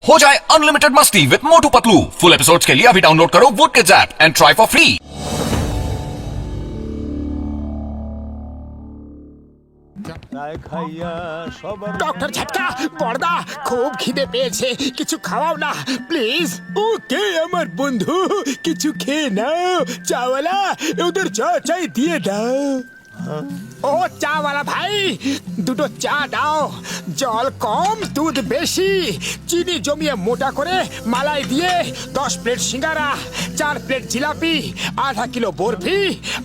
हो जाए अनलिमिटेड मस्ती with Motu Patlu. Full episodes के लिए अभी डाउनलोड करो Wood Kids app and try for free. Doctor Jhatka পর্দা খুব খিদে পেয়েছে, কিছু খাওয়াও না প্লিজ। ওকে আমার বন্ধু, কিছু খেয়ে নাও। চাওয়ালা ওদের চা চাই দিয়ে দাও। ও চাওয়ালা ভাই, দুটো চা দাও। জল কম দুধ বেশি, চিনি জমিয়ে মোটা করে মালাই দিয়ে 10 প্লেট সিঙ্গারা, 4 প্লেট জিলাপি, আধা কিলো বরফি,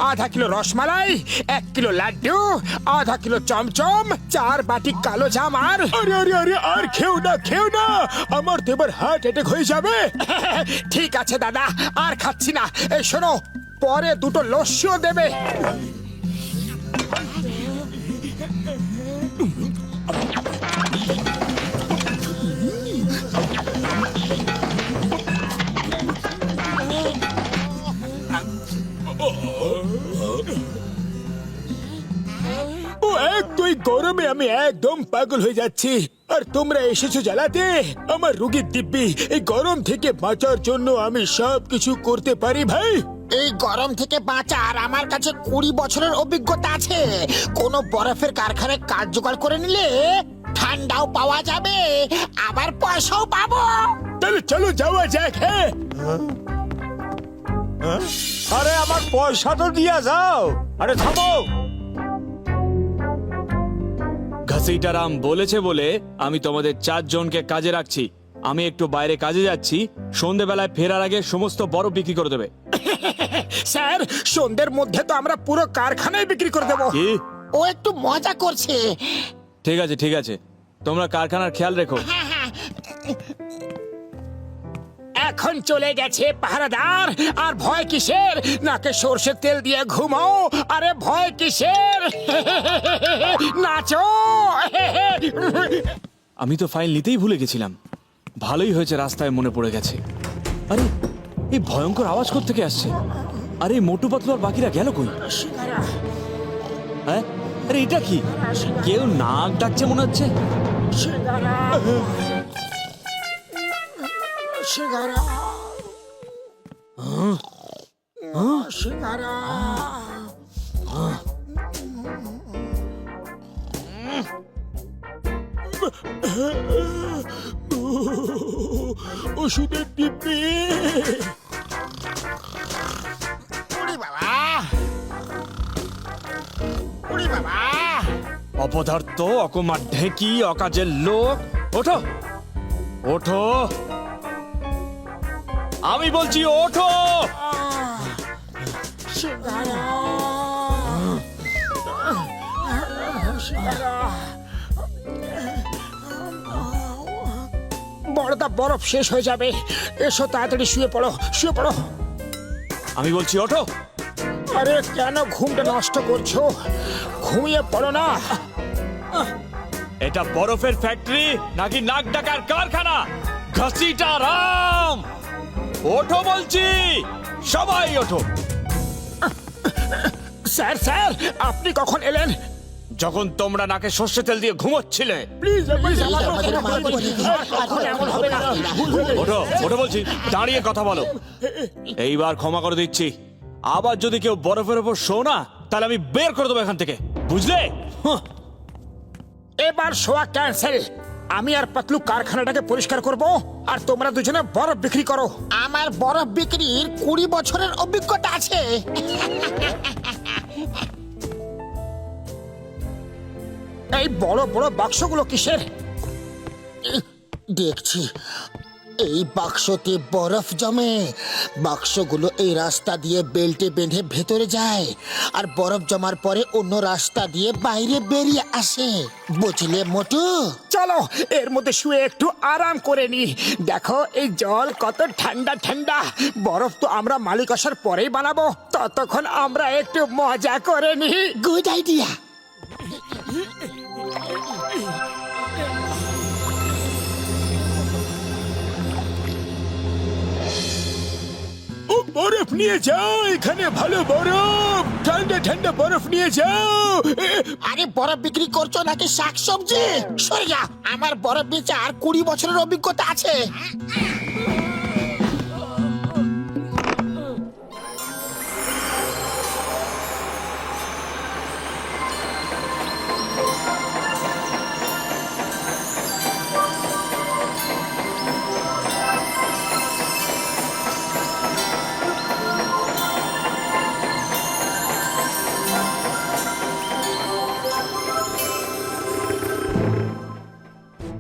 আধা কিলো রসমালাই, 1 কিলো লাড্ডু, আধা কিলো চমচম, 4 বাটি কালো জাম। আর আরে আরে আরে আর খেও না, আমার দেবার হার্ট অ্যাটাক হয়ে যাবে। ঠিক আছে দাদা, আর খাচ্ছি না। এই শোনো, পরে দুটো লস্যিও দেবে। গরমে আমি একদম পাগল হয়ে যাচ্ছি, আর তোমরা এসেছো জ্বালাতে আমার রোগীর দিব্যি। এই গরম থেকে বাঁচার জন্য আমি সব কিছু করতে পারি ভাই। এই গরম থেকে বাঁচার আমার কাছে 20 বছরের অভিজ্ঞতা আছে। কোনো বরফের কারখানায় কাজ জোগাড় করে নিলে ঠান্ডাও পাওয়া যাবে, আবার পয়সাও পাবো। তাহলে চলো যাওয়া যাক। হ্যাঁ, আরে আমার পয়সা তো দিয়া যাও। আরে থামো। ঘাসিটারাম বলেছে বলে আমি তোমাদের 4 জনকে কাজে রাখছি। আমি একটু বাইরে কাজে যাচ্ছি, সন্ধেবেলায় ফেরার আগে সমস্ত বরফ বিক্রি করে দেবে। স্যার সন্ধ্যের মধ্যে তো আমরা পুরো কারখানায় বিক্রি করে দেবো। কি? ও একটু মজা করছে। ঠিক আছে, তোমরা কারখানার খেয়াল রেখো। এখন চলে গেছে পাহারাদার, আর ভয় কিসের? নাকে সর্ষের তেল দিয়ে ঘুমাও। আরে ভয় কিসের? নাচো। আমি তো ফাইল নিতেই ভুলে গেছিলাম। ভালোই হয়েছে রাস্তায় মনে পড়ে গেছে। আরে এই ভয়ঙ্কর আওয়াজ কোত্থেকে আসছে? আরে মোটু পাতলু আর বাকিরা গেল কই? হ্যাঁ, আরে এটা কি? কেউ নাক ডাকছে মনে হচ্ছে। ওষুধের ডিব্বি। ওরে বাবা, ওরে বাবা। অপদার্থ, অকমা ঢেকি, অকাজের লোক, ওঠো ওঠো, আমি বলছি ওঠো। বড়দা বরফ শেষ হয়ে যাবে, এসো তাড়াতাড়ি শুয়ে পড়ো। আমি বলছি ওঠো। আরে কেন ঘুমটা নষ্ট করছো? ঘুমিয়ে পড়ো না। এটা বরফের ফ্যাক্টরি নাকি নাক ডাকার কারখানা? ঘাসিটারাম ওঠো বলছি, সবাই ওঠো। স্যার আপনি কখন এলেন? যখন তোমরা নাকে সর্ষে তেল দিয়ে ঘুমোচ্ছিলে। প্লিজ আমাদের মাফ করে দিন। এমন হবে না। ওঠো বলছি, দাঁড়িয়ে কথা বলো। এইবার ক্ষমা করে দিচ্ছি, আবার যদি কেউ বরফের উপর শো না, তাহলে আমি বের করে দেবো এখান থেকে, বুঝলে? এবার শোয়া ক্যান্সেল। আমি আর পাতলু কারখানাটাকে পরিষ্কার করব, আর তোমরা দুজনে বরফ বিক্রি করো। আমার বরফ বিক্রির 20 বছরের অভিজ্ঞতা আছে। এই বড় বড় বাক্সগুলো কিসের? দেখছি এই বাক্সতে বরফ জমে। বাক্সগুলো এই রাস্তা দিয়ে বেল্টে বেঁধে ভেতরে যায়, আর বরফ জমার পরে অন্য রাস্তা দিয়ে বাইরে বেরিয়ে আসে, বুঝলে মোটু? চলো এর মধ্যে শুয়ে একটু আরাম করে নি। দেখো এই জল কত ঠান্ডা ঠান্ডা। বরফ তো আমরা মালিক আসার পরেই বানাবো, ততক্ষণ আমরা একটু মজা করে নি। Good idea. ও বরফ নিয়ে যাও, এখানে ভালো বরফ। ঠান্ডা ঠান্ডা বরফ নিয়ে যাও। আরে বরফ বিক্রি করছো নাকি শাকসবজি? সরে যা, আমার বরফ বেচে আর 20 বছরের অভিজ্ঞতা আছে।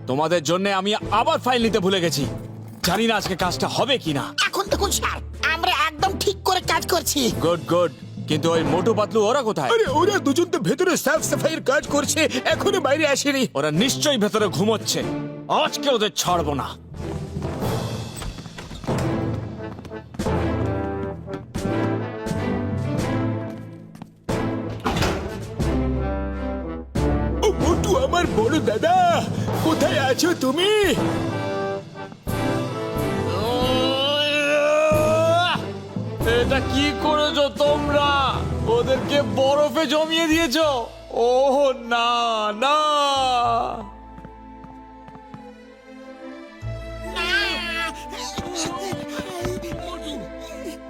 তোমাদের জন্য আমি আবার ফাইল নিতে ভুলে গেছি। জানি না আজকে কাজটা হবে কিনা। এখন দেখুন স্যার, আমরা একদম ঠিক করে কাজ করছি। গুড গুড, কিন্তু ওই মোটু পাতলু ওরা কোথায়? আরে ওরা দুজন তো ভেতরে সাফ সাফাইয়ের কাজ করছে, এখনো বাইরে আসেনি। ওরা নিশ্চয়ই ভেতরে ঘুমোচ্ছে। আজকে ওদের ছাড়বো না। ও মোটু, আমার বড় দাদা, কোথায় আছো তুমি? এটা কি করেছো তোমরা? ওদেরকে বরফে জমিয়ে দিয়েছো? ওহ না না।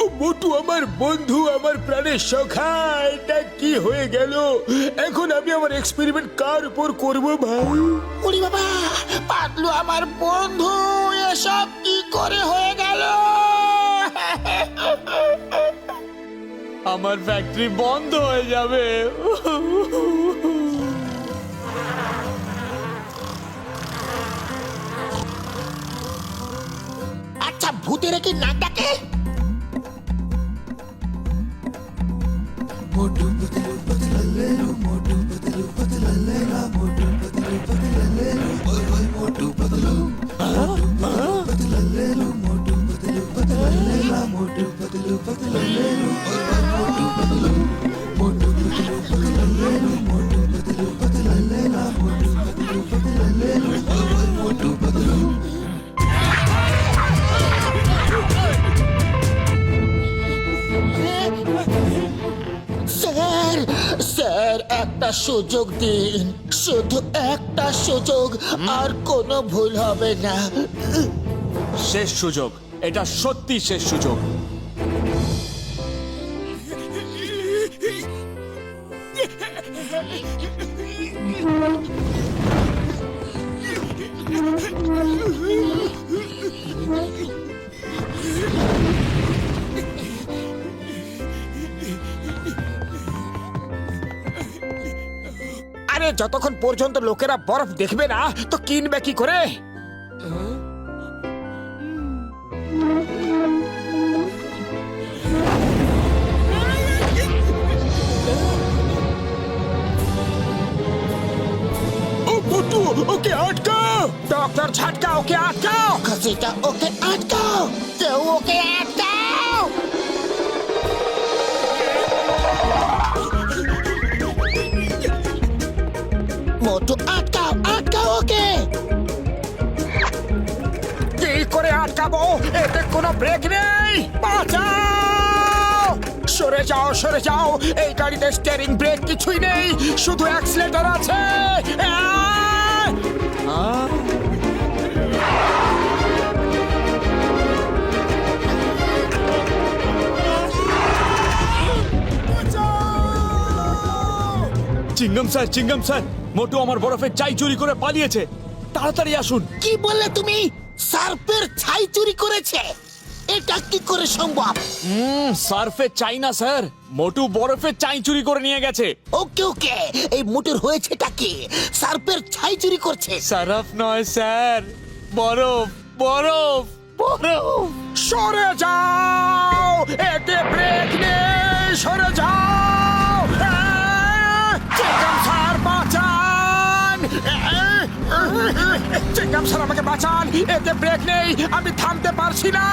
ও মোটু, আমার বন্ধু, আমার প্রাণের সখা, এটা কি হয়ে গেল? এখন আমি আমার এক্সপেরিমেন্ট কার উপর করব ভাই? ওরে বাবা, পাতলু আমার বন্ধু, এসব কি করে হয়ে গেল? আমার ফ্যাক্টরি বন্ধ হয়ে যাবে। আচ্ছা, ভূতের কি নাক ডাকে? স্যার, স্যার, একটা সুযোগ দিন, শুধু একটা সুযোগ, আর কোনো ভুল হবে না। শেষ সুযোগ, এটা সত্যি শেষ সুযোগ। আরে যতক্ষণ পর্যন্ত লোকেরা বরফ দেখবে না, তো কিনবে কি করে? ও মোটু, ওকে আটকাও! ডক্টর ঝাটকা, ওকে আটকাও! খাসিটা ওকে আটকাও, কেউ ওকে আটকাও। মোটু আটকাও, আটকাও ওকে। কি করে আটকাবো? এতে কোনো ব্রেক নেই। বাঁচাও! সরে যাও, সরে যাও! এই গাড়িতে স্টিয়ারিং, ব্রেক কিছুই নেই, শুধু অ্যাক্সিলারেটর আছে। চিঙ্গম স্যার, চিঙ্গম স্যার, মোটু আমার বরফের চাই চুরি করে পালিয়েছে। তাড়াতাড়ি আসুন। কি বললে তুমি? সার্পের ছাই চুরি করেছে? এটা কি করে সম্ভব? সার্ফে চাই না স্যার, মোটু বরফের চাই চুরি করে নিয়ে গেছে। ওকে ওকে, এই মোটর হয়েছেটা কি? সার্পের ছাই চুরি করছে? সারাফ নয় স্যার, বরফ, বরফ, বরফ। সরে যাও! এতে ব্রেক নেই, সরে যাও! চিংগাম স্যার, বাঁচান! চিংগাম স্যার, আমাকে বাঁচান! এতে ব্রেক নেই, আমি থামতে পারছি না।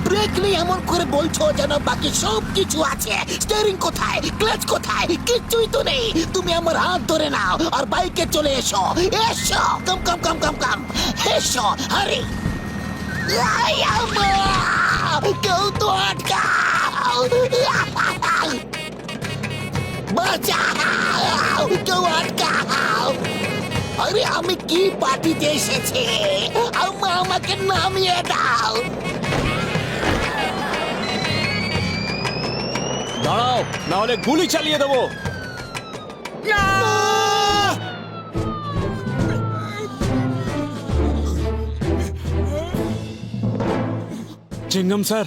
ব্রেক নেই এমন করে বলছো যেন বাকি সব কিছু আছে। স্টিয়ারিং কোথায়, ক্লাচ কোথায়? কিচ্ছুই তো নেই। তুমি আমার হাত ধরে নাও আর বাইকে চলে এসো। এসো, কাম কাম কাম কাম কাম, এসো, আরে কেউ তো আটকাও! বাঁচাও, কেউ আটকাও। আরে আমি কি পার্টিতে এসেছি, আমাকে নামিয়ে দাও। দাঁড়াও, না হলে গুলি চালিয়ে দেবো। চিঙ্গম স্যার,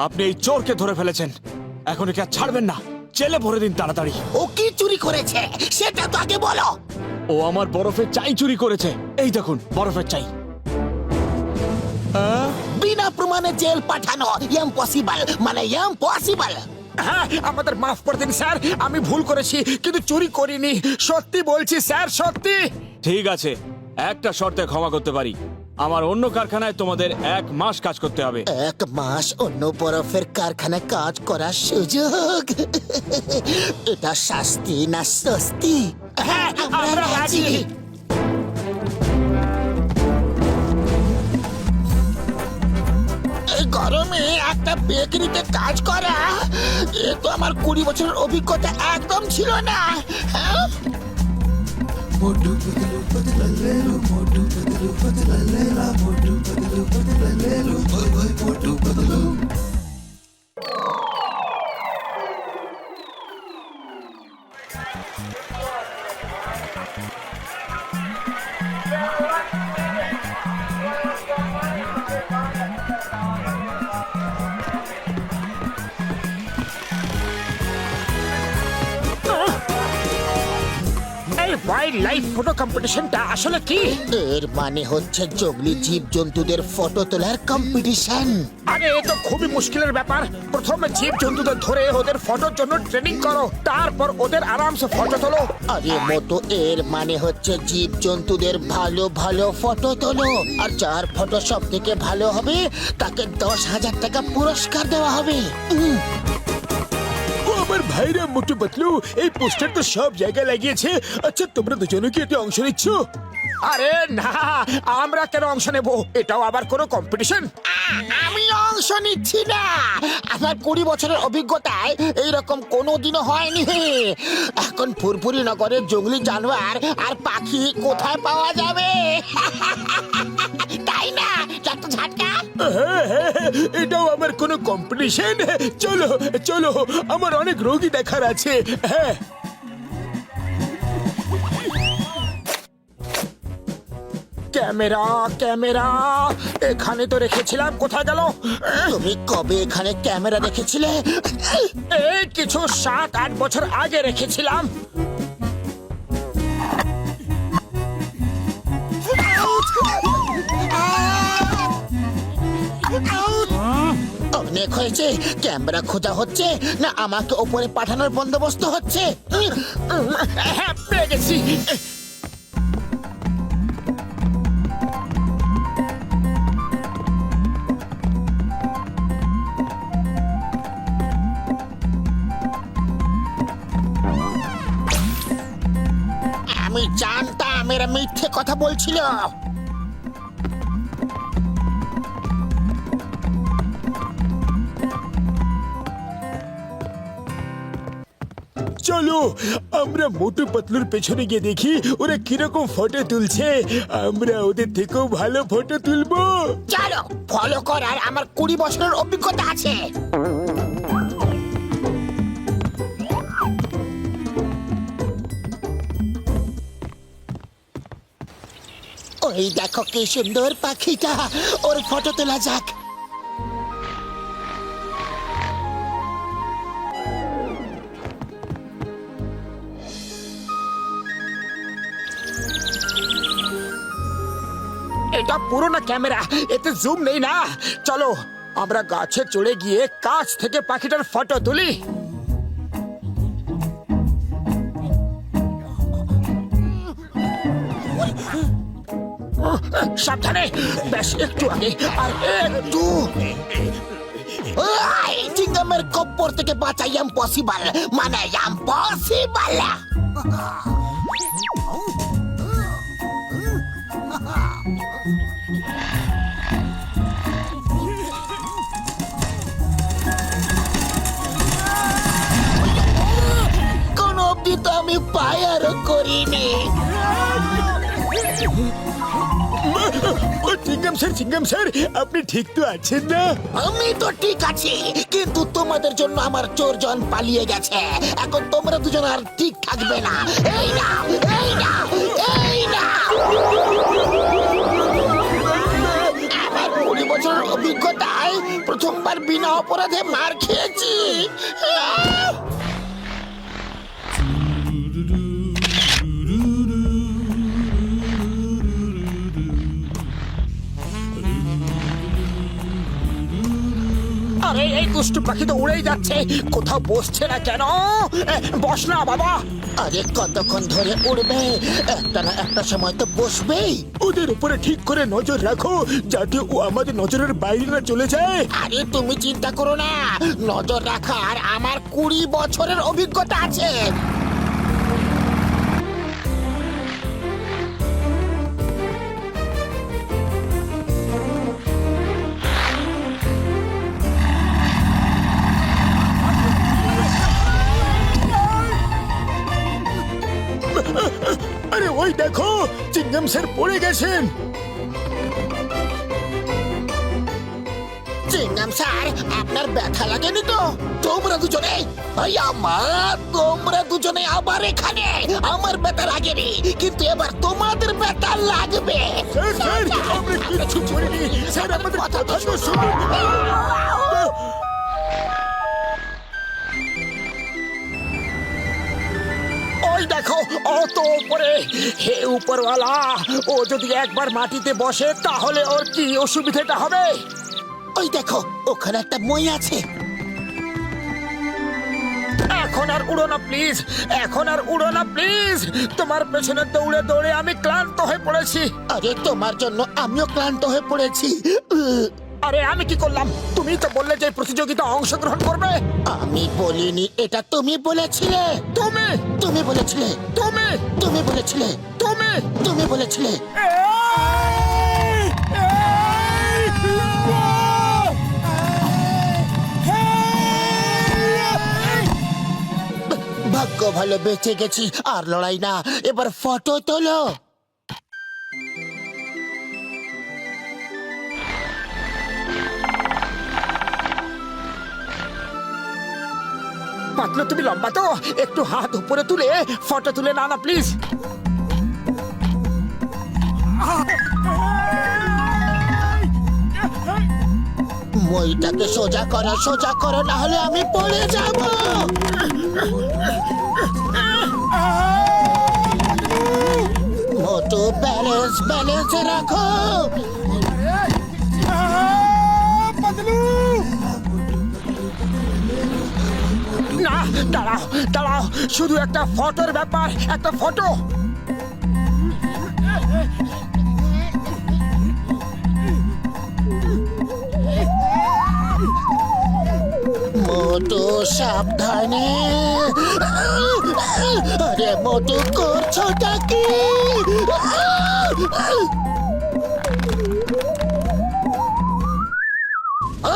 আপনি এই চোরকে ধরে ফেলেছেন, এখন একে আর ছাড়বেন না, জেলে ভরে দিন তাড়াতাড়ি। ও কি চুরি করেছে সেটা তো আগে বলো। ও আমার বরফের চাই চুরি করেছে, এই দেখুন বরফের চাই। বিনা প্রমাণে জেল পাঠানো ইম্পসিবল, মানে ইম্পসিবল। হ্যাঁ, আমাদের মাফ করে দিন স্যার, আমি ভুল করেছি, কিন্তু চুরি করিনি, সত্যি বলছি স্যার, সত্যি। ঠিক আছে, একটা শর্তে ক্ষমা করতে পারি, আমার অন্য কারখানায় তোমাদের 1 মাস কাজ করতে হবে। 1 মাস অন্য বরফের কারখানায় কাজ করার সুযোগ, এটা শাস্তি না স্বস্তি? হ্যাঁ, আমরা রাজি। এই গরমে একটা বেকারিতে কাজ করা, এ তো আমার 20 বছরের অভিজ্ঞতা একদম ছিল না। হ্যাঁ? এই ওয়াইল্ড লাইফ ফটো কম্পিটিশনটা আসলে কি? এর মানে হচ্ছে জঙ্গলি জীবজন্তুদের ফটো তোলার কম্পিটিশন। আরে এ তো খুবই মুশকিলের ব্যাপার। প্রথমে জীব জন্তুদের ধরে ওদের ফটোর জন্য ট্রেনিং করো, তারপর ওদের আরামসে ফটো তোলো। আরে মতো এর মানে হচ্ছে জীবজন্তুদের ভালো ভালো ফটো তোলো, আর যার ফটো সব থেকে ভালো হবে তাকে 10,000 টাকা পুরস্কার দেওয়া হবে। ও আমার ভাইরা মোটু পাতলু, এই পোস্টার তো সব জায়গায় লাগিয়েছে। আচ্ছা, তোমরা দুজনে কি এতে অংশ নিচ্ছ? আরে না, আমরা কেন অংশ নেব? এটাও আবার কোনো কম্পিটিশন? আমি অংশ নিচ্ছি না, আমার 20 বছরের অভিজ্ঞতায় এইরকম কোনোদিনও হয়নি। এখন ফুরফুরি নগরের জঙ্গলি জানোয়ার আর পাখি কোথায় পাওয়া যাবে? তাই না ডাক্তার ঝাটকা? এটাও আমার কোনো কম্পিটিশন? চলো চলো, আমার অনেক রোগী দেখার আছে। হ্যাঁ, ক্যামেরা ক্যামেরা এখানে তো রেখেছিলাম, কোথায় গেল? তুমি কবে এখানে ক্যামেরা রেখেছিলে? এই কিছু 7-8 বছর আগে রেখেছিলাম। অনেক হয়েছে, ক্যামেরা খোঁজা হচ্ছে না আমাকে ওপরে পাঠানোর বন্দোবস্ত হচ্ছে? হ্যাঁ, পেয়ে গেছি। আমি জানতাম এরা মিথ্যে কথা বলছিল। চলো আমরা মোটু পাতলুর পেছনে গিয়ে দেখি ওরা কিরকম ফটো তুলছে, আমরা ওদের থেকেও ভালো ফটো তুলবো। চলো, ফলো করার আমার 20 বছরের অভিজ্ঞতা আছে। ওই দেখো কি সুন্দর পাখিটা, ওর ফটো তোলা যাক। এটা পুরোনো ক্যামেরা, এতে জুম নেই না। চলো আমরা গাছে চড়ে গিয়ে কাছ থেকে পাখিটার ফটো তুলি। সাবধানে, বেশ একটু আগে, আর একটু। চিংগামের কপ্পর থেকে বাঁচা ইম্পসিবল, মানে ইম্পসিবল। কোনো অব্দি চিঙ্গাম স্যার আপনি ঠিক তো আছেন না? আমি তো ঠিক আছি, কিন্তু তোমাদের জন্য আমার চোরজন পালিয়ে গেছে। এখন তোমরা দুজন আর ঠিক থাকবে না। এই না, এই না, এই না। আমার 20 বছরের অভিজ্ঞতায় প্রথমবার বিনা অপরাধে মার খেয়েছি। আরে এই দুষ্টু পাখি তো উড়েই যাচ্ছে, কোথাও বসছে না কেন? বস না বাবা। আরে কতক্ষণ ধরে উড়বে? একটা না একটা সময় তো বসবেই। ওদের উপরে ঠিক করে নজর রাখো, যাতে ও আমাদের নজরের বাইরে না চলে যায়। আরে তুমি চিন্তা করো না, নজর রাখার আমার 20 বছরের অভিজ্ঞতা আছে। আরে ওই দেখো, চিঙ্গাম স্যার পড়ে গেছেন। চিংগাম স্যার, আপনার ব্যথা লাগেনি তো? তোমরা দুজনে, তোমরা দুজনে আবার এখানে। আমার ব্যথা লাগেনি, কিন্তু এবার তোমাদের ব্যথা লাগবে। স্যার আমরা কিচ্ছু করিনি স্যার, আমাদের কথা তো শুনুন। ওই দেখো, অত উপরে। হে উপরওয়ালা, ও যদি একবার মাটিতে বসে তাহলে ওর কি অসুবিধাটা হবে? ওই দেখো, ওখানে একটা মই আছে। এখন আর উড়ো না প্লিজ, এখন আর উড়ো না প্লিজ। তোমার পেছনে দৌড়ে দৌড়ে আমি ক্লান্ত হয়ে পড়েছি। আরে তোমার জন্য আমিও ক্লান্ত হয়ে পড়েছি। আরে আমি কি করলাম? তুমি তো বললে যে প্রতিযোগিতা অংশগ্রহণ করবে। আমি বলিনি, এটা তুমি বলেছিলে। তুমি তুমি বলেছিলে, তুমি তুমি বলেছিলে, তুমি তুমি বলেছিলে। ভাগ্য ভালো বেঁচে গেছি, আর লড়াই না। এবার ফটো তোলো। পাতলু তুমি লম্বা তো, একটু হাত উপরে তুলে ফটো তুলে না না প্লিজ। মইটাকে সোজা করো, না হলে আমি পড়ে যাব। মোটু ব্যালেন্স রাখো। না, দাঁড়াও দাঁড়াও, শুধু একটা ফটোর ব্যাপার, একটা ফটো। মোটু সাবধানে। আরে মোটু, করছোটা কি?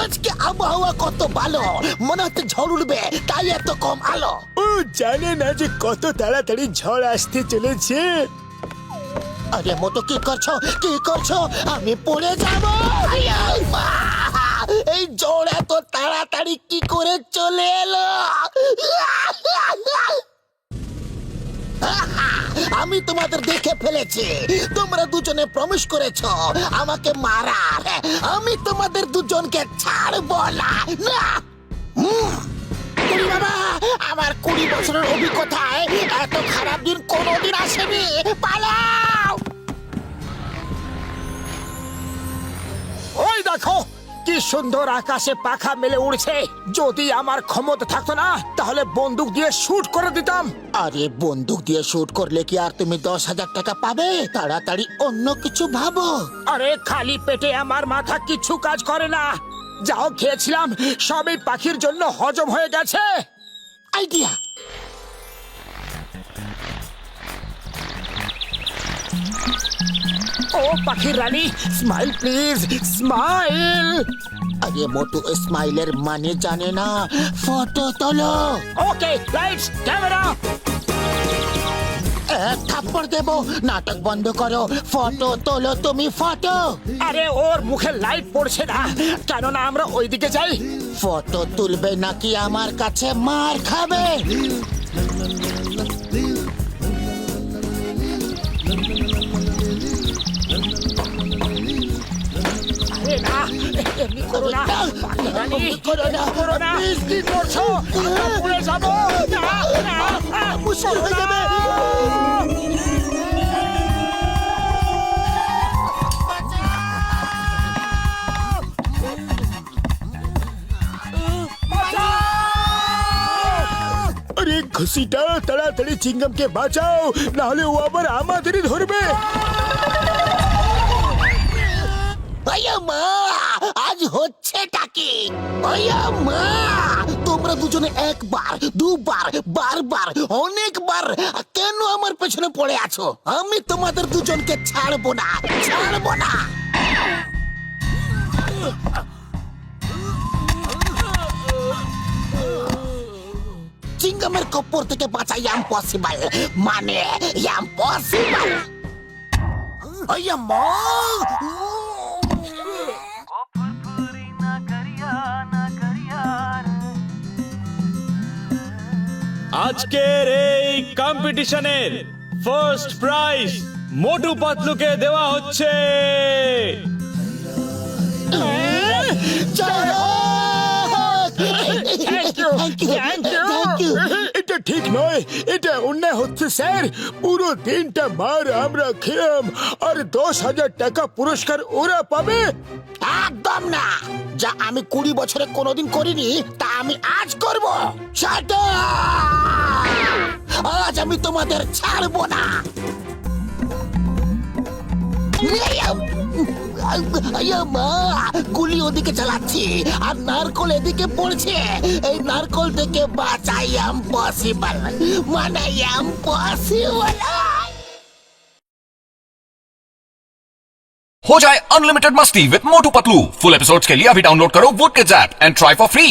আজকে আবহাওয়া কত ভালো, মনে হচ্ছে ঝড় উঠবে, তাই এত কম আলো। ও জানে না যে কত তাড়াতাড়ি ঝড় আসতে চলেছে। আরে মোটু, কি করছো? আমি পড়ে যাব। এই ঝড় এত তাড়াতাড়ি কি করে চলে এলো? আমি তোমাদের দেখে ফেলেছি। তোমরা দুজনে প্রমিস করেছো আমাকে মারার। আমি তোমাদের দুজনকে ছাড়বো না। বাবা, আমার 20 বছরের অভিজ্ঞতায় এত খারাপ দিন কোনোদিন আসেনি। পালাও! ওই দেখো, কি সুন্দর আকাশে পাখা মেলে উড়ছে। যদি আমার ক্ষমতা থাকতো না, তাহলে বন্দুক দিয়ে শুট করে দিতাম। আরে বন্দুক দিয়ে শুট করলে কি আর তুমি 10,000 টাকা পাবে? তাড়াতাড়ি অন্য কিছু ভাবো। আরে খালি পেটে আমার মাথা কিছু কাজ করে না। যাও খেয়েছিলাম, সবই পাখির জন্য হজম হয়ে গেছে। আইডিয়া! ও পাখির রানী, স্মাইল প্লিজ, স্মাইল। আরে মোটু স্মাইলের মানে জানে না। ফটো তোলো। ওকে, লাইটস, ক্যামেরা। থাপ্পড় দেবো। নাটক বন্ধ করো, ফটো তোলো তুমি, ফটো। আরে ওর মুখে লাইট পড়ছে না, কেননা আমরা ওইদিকে যাই। ফটো তুলবে নাকি আমার কাছে মার খাবে? আরে না, এমনি করো না, পাগলামি, করো না, করো না। please, কি করছো? আমরা পড়ে যাবো। না, না, মুশকিল হয়ে যাবে। আরে ঘুষিটা তাড়াতাড়ি চিংগামকে বাঁচাও, না হলে ও আবার আমাদেরই ধরবে। আয়া মা, আজ হচ্ছেটা কি? আয়া মা, তোমরা দুজনে একবার, দুবার, বারবার, অনেকবার কেন আমার পেছনে পড়ে আছো? আমি তোমাদের দুজনকে ছাড়বো না, ছাড়বো না। চিংগামের কপ্পর থেকে বাঁচা ইম্পসিবল, মানে ইম্পসিবল। আয়া মা, আজকের এই কম্পিটিশনের ফার্স্ট প্রাইজ মোটু পাতলুকে দেওয়া হচ্ছে। এটা ঠিক নয়, এটা অন্যায় হচ্ছে স্যার। পুরো দিনটা মার আমরা খেলাম, আর 10,000 টাকা পুরস্কার ওরা পাবে। একদম না, যা আমি 20 বছরে কোনোদিন করিনি তা আমি আজ করব। Shut up! আজ আমি তোমাদের ছাড়বো না। মা, গুলি ওদিকে চালাচ্ছি আর নারকল এদিকে পড়ছে। এই নারকল থেকে বাঁচা ইম্পসিবল, মানে ইম্পসিবল। हो जाए अनलिमिटेड मस्ती with Motu Patlu. Full episodes के लिए अभी डाउनलोड करो Wood Kids app and try for free.